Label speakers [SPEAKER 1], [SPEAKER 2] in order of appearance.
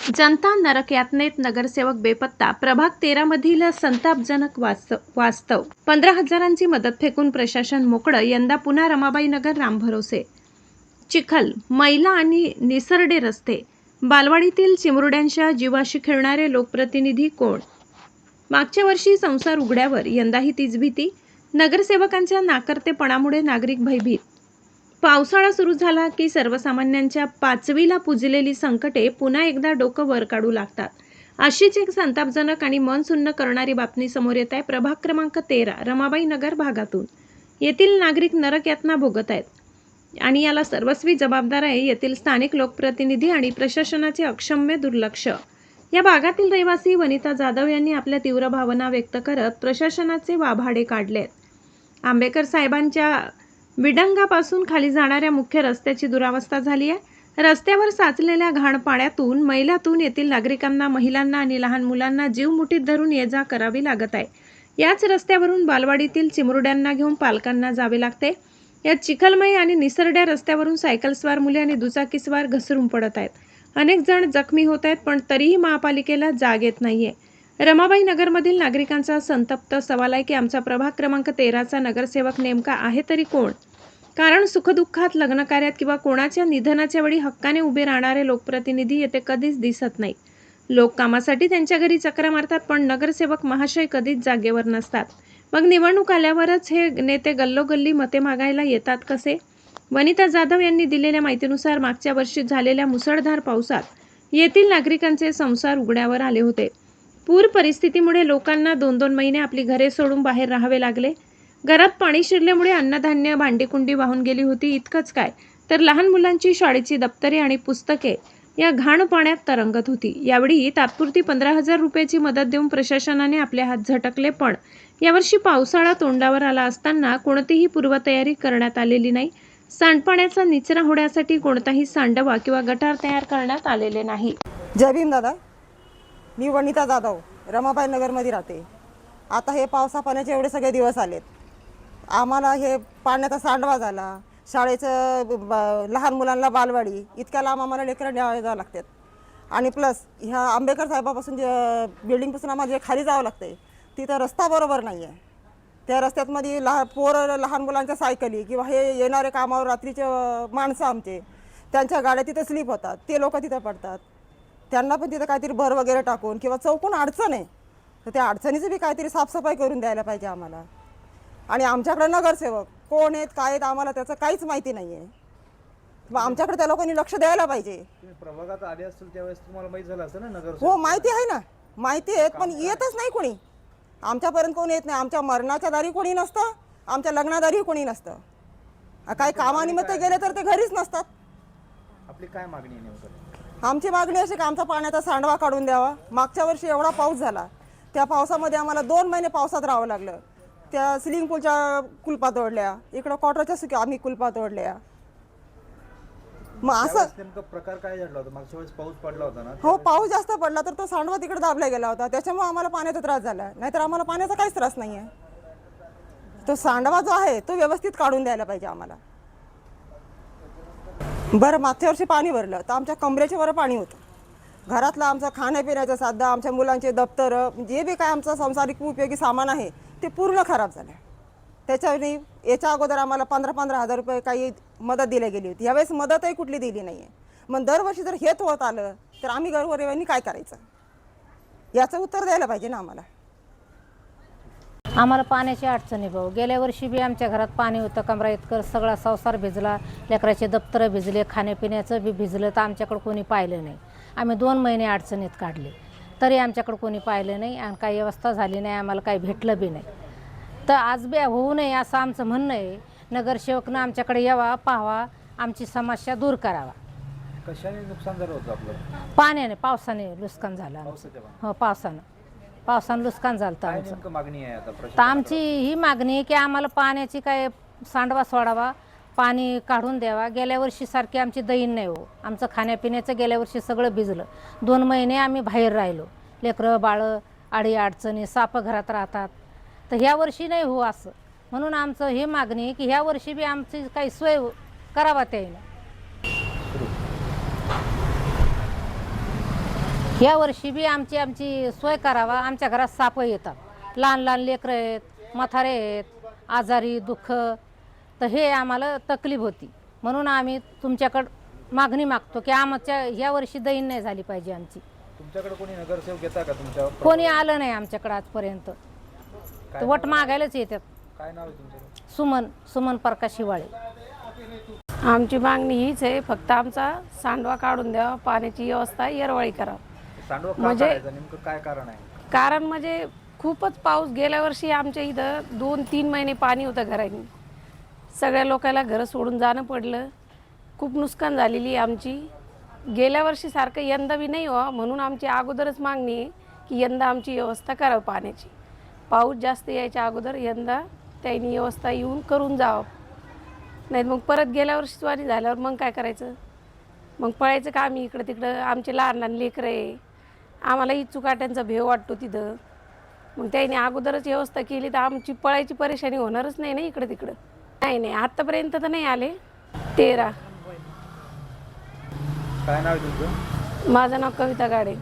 [SPEAKER 1] जनता नरकयातनेत नगरसेवक बेपत्ता. प्रभाग 13 मधील संतापजनक वास्तव. 15,000ची मदत फेकून प्रशासन मोकळं. यंदा पुन्हा रमाबाई नगर रामभरोसे. चिखल, मैला आणि निसरडे रस्ते. बालवाडीतील चिमुरड्यांच्या जीवाशी खेळणारे लोकप्रतिनिधी कोण? मागच्या वर्षी संसार उघड्यावर, यंदाही तीच भीती. नगरसेवकांच्या नाकर्तेपणामुळे नागरिक भयभीत. पावसाळा सुरू झाला की सर्वसामान्यांच्या पाचवीला पुजलेली संकटे पुन्हा एकदा डोकं वर काढू लागतात. अशीच एक संतापजनक आणि मन सुन्न करणारी बातमी समोर येत आहे प्रभाग क्रमांक 13 रमाबाई नगर भागातून. येथील नागरिक नरक यातना भोगत आहेत आणि याला सर्वस्वी जबाबदार आहे येथील स्थानिक लोकप्रतिनिधी आणि प्रशासनाचे अक्षम्य दुर्लक्ष. या भागातील रहिवासी वनिता जाधव यांनी आपल्या तीव्र भावना व्यक्त करत प्रशासनाचे वाभाडे काढलेत. आंबेकर साहेबांच्या विडंगापासून खाली जाणाऱ्या मुख्य रस्त्याची दुरावस्था झाली आहे. रस्त्यावर साचलेल्या घाण पाण्यातून, मैलातून येथील नागरिकांना, महिलांना आणि लहान मुलांना जीव मुठीत धरून ये-जा करावी लागत आहे. याच रस्त्यावरून बालवाडीतील चिमुरड्यांना घेऊन पालकांना जावे लागते. या चिखलमय आणि निसरड्या रस्त्यावरून सायकलस्वार मुले आणि दुचाकीस्वार घसरून पडत आहेत. अनेक जण जखमी होत आहेत, पण तरीही महापालिकेला जाग येत नाहीये. रमाबाई नगरमधील नागरिकांचा संतप्त सवाल आहे की आमचा प्रभाग क्रमांक 13चा नगरसेवक नेमका आहे तरी कोण? कारण सुखदुःखात, लग्नकार्यात किंवा कोणाच्या निधनाच्या वेळी हक्काने उभे राहणारे लोकप्रतिनिधी येथे कधीच दिसत नाहीत. लोक कामासाठी त्यांच्या घरी चक्रा मारतात, पण नगरसेवक महाशय कधीच जागेवर नसतात. मग निवडणूक आल्यावरच हे नेते गल्लोगल्ली मते मागायला येतात कसे? वनिता जाधव यांनी दिलेल्या माहितीनुसार मागच्या वर्षी झालेल्या मुसळधार पावसात येथील नागरिकांचे संसार उघड्यावर आले होते. पूर परिस्थितीमुळे लोकांना 2-2 महिने आपली घरे सोडून बाहेर राहावे लागले. घरात पाणी शिरल्यामुळे अन्नधान्य, भांडीकुंडी वाहून गेली होती. इतकंच काय, तर लहान मुलांची शाळेची दप्तरे आणि पुस्तके या घाण पाण्यात तरंगत होती. यावेळी तात्पुरती 15,000 रुपयाची मदत देऊन प्रशासनाने आपले हात झटकले, पण यावर्षी पावसाळा तोंडावर आला असताना कोणतीही पूर्वतयारी करण्यात आलेली नाही. सांडपाण्याचा निचरा होण्यासाठी कोणताही सांडवा किंवा गटार तयार करण्यात आलेले नाही.
[SPEAKER 2] जय भीम दादा. मी वनिता जाधव, रमाबाई नगरमध्ये राहते. आता हे पावसा पाण्याचे एवढे सगळे दिवस आलेत. आम्हाला हे पाण्याचा सांडवा झाला, शाळेचं लहान मुलांना बालवाडी, इतक्या लांब आम्हाला लेकरं न्यायला जावं लागतात. आणि प्लस ह्या आंबेकर साहेबापासून जे बिल्डिंगपासून आम्हाला जे खाली जावं लागतं तिथं रस्ता बरोबर नाही आहे. त्या रस्त्यातमध्ये लहान मुलांच्या सायकली किंवा हे येणारे कामावर रात्रीचे माणसं आमचे, त्यांच्या गाड्या तिथं स्लिप होतात, ते लोक तिथं पडतात. त्यांना पण तिथं काहीतरी भर वगैरे टाकून किंवा चौकून अडचण आहे तर त्या अडचणीचं बी काहीतरी साफसफाई करून द्यायला पाहिजे आम्हाला. आणि आमच्याकडे नगरसेवक कोण आहेत, काय आहेत, आम्हाला त्याचं काहीच माहिती नाही आहे. मग आमच्याकडे त्या लोकांनी लक्ष द्यायला पाहिजे.
[SPEAKER 3] प्रभागात आले असतील त्यावेळेस तुम्हाला माहिती झालं असतं ना नगरसेवक?
[SPEAKER 2] हो, माहिती आहे ना, माहिती आहे, पण येतच नाही कोणी. आमच्यापर्यंत कोणी येत नाही. आमच्या मरणाच्या दारी कोणी नसतं, आमच्या लग्नादारी कोणी नसतं. काही कामानिमित्त गेले तर ते घरीच नसतात.
[SPEAKER 3] आपली काय मागणी आहे नेमकं?
[SPEAKER 2] आमची मागणी अशी की आमचा पाण्याचा सांडवा काढून द्यावा. मागच्या वर्षी एवढा पाऊस झाला, त्या पावसामध्ये आम्हाला 2 महिने पावसात राहावं लागलं. त्या स्विमिंग पूलच्या कुलपा तोडल्या, इकडं क्वार्टरच्या आम्ही कुलपा तोडल्या. मग असं
[SPEAKER 3] नेमका प्रकार काय घडला होता? मागच्या वेळेस पाऊस पडला होता ना?
[SPEAKER 2] हो, पाऊस जास्त पडला तर तो सांडवा तिकडे दाबला गेला होता, त्याच्यामुळे आम्हाला पाण्याचा त्रास झाला. नाहीतर आम्हाला पाण्याचा काहीच त्रास नाही आहे. तो सांडवा जो आहे तो व्यवस्थित काढून द्यायला पाहिजे आम्हाला. बरं, मागच्या वर्षी पाणी भरलं तर आमच्या कमरेच्या वर पाणी होतं. घरातलं आमचं खाण्यापिण्याचं साधं, आमच्या मुलांचे दप्तरं, जे बी काय आमचं संसारिक उपयोगी सामान आहे ते पूर्ण खराब झालं. त्याच्यावेळी याच्या अगोदर आम्हाला 15,000 रुपये काही मदत दिली गेली होती. यावेळेस मदतही कुठली दिली नाही आहे. मग दरवर्षी जर हेच होत आलं तर आम्ही गोरगरिबांनी काय करायचं, याचं उत्तर द्यायला पाहिजे ना आम्हाला.
[SPEAKER 4] आम्हाला पाण्याची अडचण आहे भाऊ. गेल्या वर्षी बी आमच्या घरात पाणी होतं, कमरा इतकं, सगळा संसार भिजला, लेकराचे दप्तरं भिजले, खाण्यापिण्याचं बी भिजलं. तर आमच्याकडं कोणी पाहिलं नाही. आम्ही 2 महिने अडचणीत काढले तरी आमच्याकडं कोणी पाहिलं नाही आणि काही व्यवस्था झाली नाही, आम्हाला काही भेटलं बी नाही. तर आज बी होऊ नये असं आमचं म्हणणं आहे. नगरसेवकनं आमच्याकडे यावा, पाहावा, आमची समस्या दूर करावा.
[SPEAKER 3] कशाने नुकसान झालं होतं आपलं?
[SPEAKER 4] पाण्याने, पावसाने नुकसान झालं आमचं. हो, पावसानं नुकसान झालं तर आमचं.
[SPEAKER 3] नेमकं मागणी आहे आता
[SPEAKER 4] तर आमची ही मागणी आहे की आम्हाला पाण्याची काय सांडवा सोडावा, पाणी काढून द्यावा. गेल्या वर्षीसारखी आमची दैन नाही हो. आमचं खाण्यापिण्याचं गेल्या वर्षी सगळं भिजलं. 2 महिने आम्ही बाहेर राहिलो. लेकरं बाळं, आडी अडचणी, साप घरात राहतात. तर ह्या वर्षी नाही हो असं. म्हणून आमचं हे मागणी आहे की ह्या वर्षी बी आमची काही सोय करावा त्याने. या वर्षी बी आमची सोय करावा. आमच्या घरात साप येतात, लहान लहान लेकरं आहेत, म्हातारे आहेत, आजारी दुःख, तर हे आम्हाला तकलीफ होती. म्हणून आम्ही तुमच्याकडं मागणी मागतो की आमच्या या वर्षी दैन नाही झाली पाहिजे आमची.
[SPEAKER 3] तुमच्याकडे कोणी नगरसेवक येतात का तुमच्या
[SPEAKER 4] कोणी आलं नाही आमच्याकडं आजपर्यंत. तर वट मागायलाच येतात.
[SPEAKER 3] काय नाव आहे तुमचं?
[SPEAKER 4] सुमन प्रकाश शिवाळे.
[SPEAKER 5] आमची मागणी हीच आहे, फक्त आमचा सांडवा काढून द्यावा, पाण्याची व्यवस्था येरवळी करावं.
[SPEAKER 3] सांडवा का
[SPEAKER 5] म्हणजे-
[SPEAKER 3] काढायचं? नेमकं काय कारण आहे?
[SPEAKER 5] कारण म्हणजे खूपच पाऊस, गेल्या वर्षी आमच्या इथं 2-3 महिने पाणी होतं घरांनी. सगळ्या लोकांना घरं सोडून जाणं पडलं. खूप नुकसान झालेली आहे आमची. गेल्या वर्षीसारखं यंदा बी नाही व्हावं म्हणून आमची अगोदरच मागणी आहे की यंदा आमची व्यवस्था करावी पाण्याची. पाऊस जास्त यायच्या अगोदर यंदा त्यांनी व्यवस्था येऊन करून जावं. नाही मग परत गेल्या वर्षीच वाणी झाल्यावर मग काय करायचं? मग पळायचं का आम्ही इकडं तिकडं? आमचे लहान लहान लेकरं आहे, आम्हाला इचुकाट्यांचा भेव वाटतो तिथं. मग त्यांनी अगोदरच व्यवस्था केली तर आमची पळायची परेशानी होणारच नाही ना इकडं तिकडं. नाही आत्तापर्यंत तर नाही आले. 13.
[SPEAKER 3] काय नाव आहे तुमचं?
[SPEAKER 5] माझं नाव कविता गाडे.